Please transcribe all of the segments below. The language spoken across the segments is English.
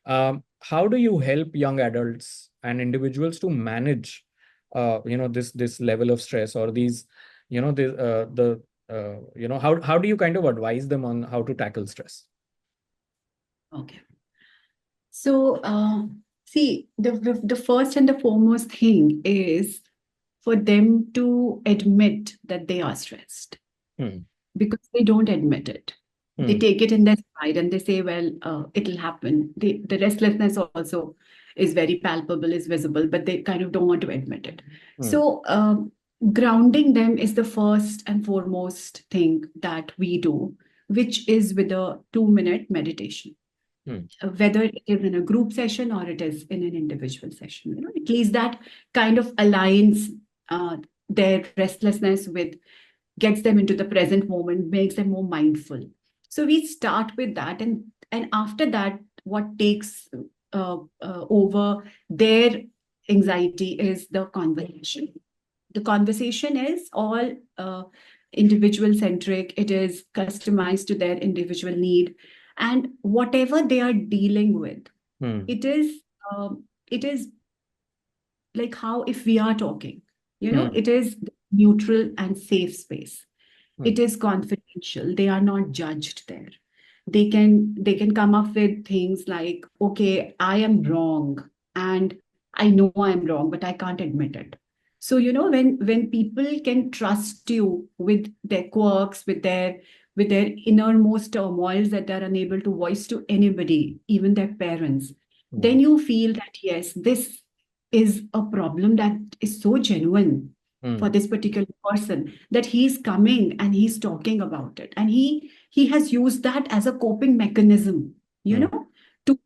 How do you help young adults and individuals to manage, this level of stress, or these, how do you kind of advise them on how to tackle stress? Okay. So, see, the first and the foremost thing is for them to admit that they are stressed, Hmm. because they don't admit it. They Hmm. take it in their stride and they say, well, it'll happen. The restlessness also is very palpable, is visible, but they kind of don't want to admit it. Hmm. So, grounding them is the first and foremost thing that we do, which is with a 2-minute meditation, Hmm. whether it is in a group session or it is in an individual session. At least that kind of aligns uh, their restlessness with, gets them into the present moment, makes them more mindful. So we start with that, and after that, what takes over their anxiety is the conversation. The conversation is all individual centric. It is customized to their individual need, and whatever they are dealing with, Hmm. it is like how if we are talking, Hmm. it is neutral and safe space. Hmm. It is confidential. They are not judged there. They can come up with things like, okay, I am wrong, and I know I'm wrong, but I can't admit it. So when people can trust you with their quirks, with their innermost turmoils that they're unable to voice to anybody, even their parents, Hmm. then you feel that yes, this is a problem that is so genuine for Hmm. this particular person, that he's coming and he's talking about it, and he has used that as a coping mechanism, you Hmm. know to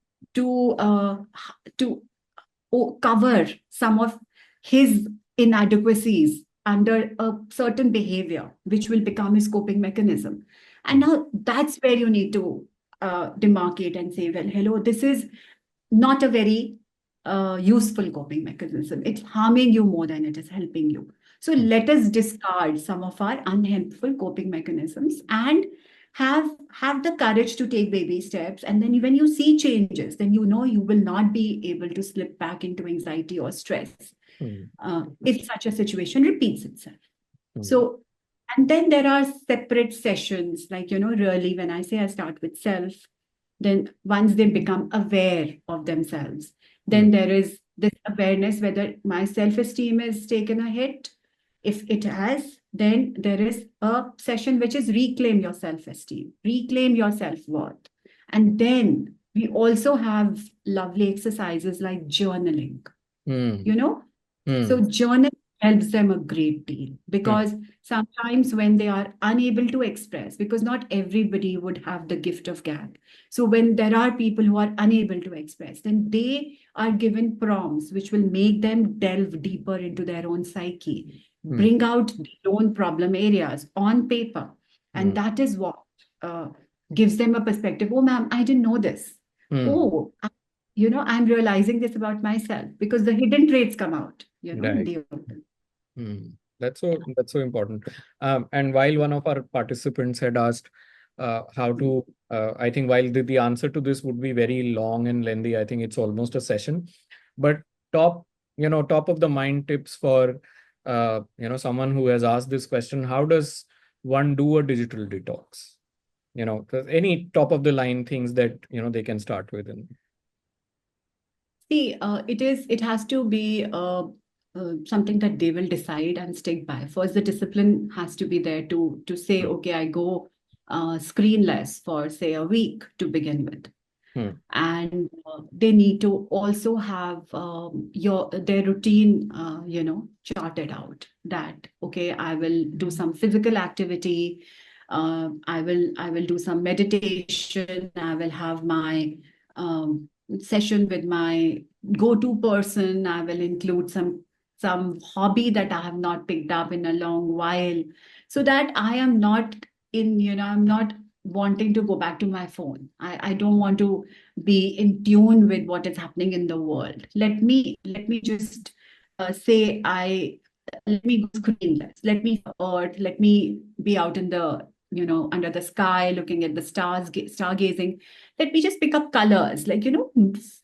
to cover some of his inadequacies under a certain behavior, which will become his coping mechanism. And Hmm. now that's where you need to demarcate and say, well, hello, this is not a very useful coping mechanism. It's harming you more than it is helping you. So Hmm. let us discard some of our unhelpful coping mechanisms and have the courage to take baby steps. And then when you see changes, then you will not be able to slip back into anxiety or stress Hmm. if such a situation repeats itself. Hmm. So, and then there are separate sessions, like, really, when I say I start with self, then once they become aware of themselves, Hmm. then there is this awareness whether my self-esteem is taken a hit. If it has, then there is a session which is reclaim your self-esteem, reclaim your self-worth. And then we also have lovely exercises like journaling, Hmm. you know Hmm. so journal helps them a great deal, Hmm. because sometimes when they are unable to express, because not everybody would have the gift of gab. So when there are people who are unable to express, then they are given prompts which will make them delve deeper into their own psyche, Hmm. bring out their own problem areas on paper. And Hmm. that is what uh, gives them a perspective. Oh, ma'am, I didn't know this. Hmm. Oh, I'm realizing this about myself, because the hidden traits come out, in Right. the open. Hmm. That's so important. And while one of our participants had asked how to, I think while the answer to this would be very long and lengthy, I think it's almost a session. But top, top of the mind tips for, someone who has asked this question: how does one do a digital detox? Any top of the line things that they can start with. And See, it has to be something that they will decide and stick by. First, the discipline has to be there to say, okay, I go screenless for say a week to begin with. Hmm. And they need to also have their routine charted out, that okay, I will do some physical activity, I will do some meditation, I will have my session with my go-to person, I will include some hobby that I have not picked up in a long while, so that I am not I'm not wanting to go back to my phone. I don't want to be in tune with what is happening in the world. Let me just say I let me go screenless. Let me earth. Let me be out in the under the sky, looking at the stars, stargazing, that we just pick up colors, like,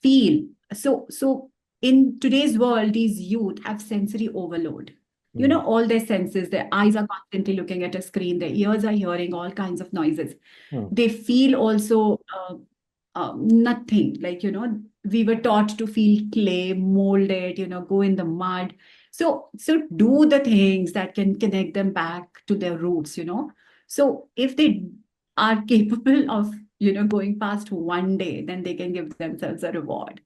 feel. So in today's world, these youth have sensory overload. All their senses, their eyes are constantly looking at a screen, their ears are hearing all kinds of noises. They feel also nothing. Like, we were taught to feel clay, mold it, go in the mud. So do the things that can connect them back to their roots. So if they are capable of, going past one day, then they can give themselves a reward.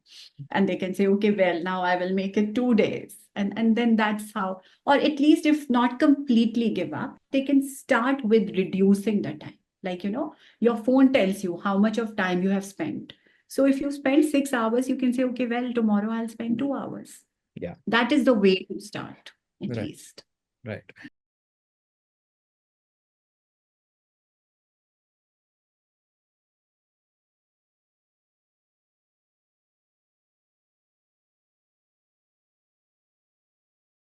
And they can say, okay, well, now I will make it 2 days. And then that's how, or at least if not completely give up, they can start with reducing the time. Like, your phone tells you how much of time you have spent. So if you spend 6 hours, you can say, okay, well, tomorrow I'll spend 2 hours. Yeah. That is the way to start, at Right. least. Right.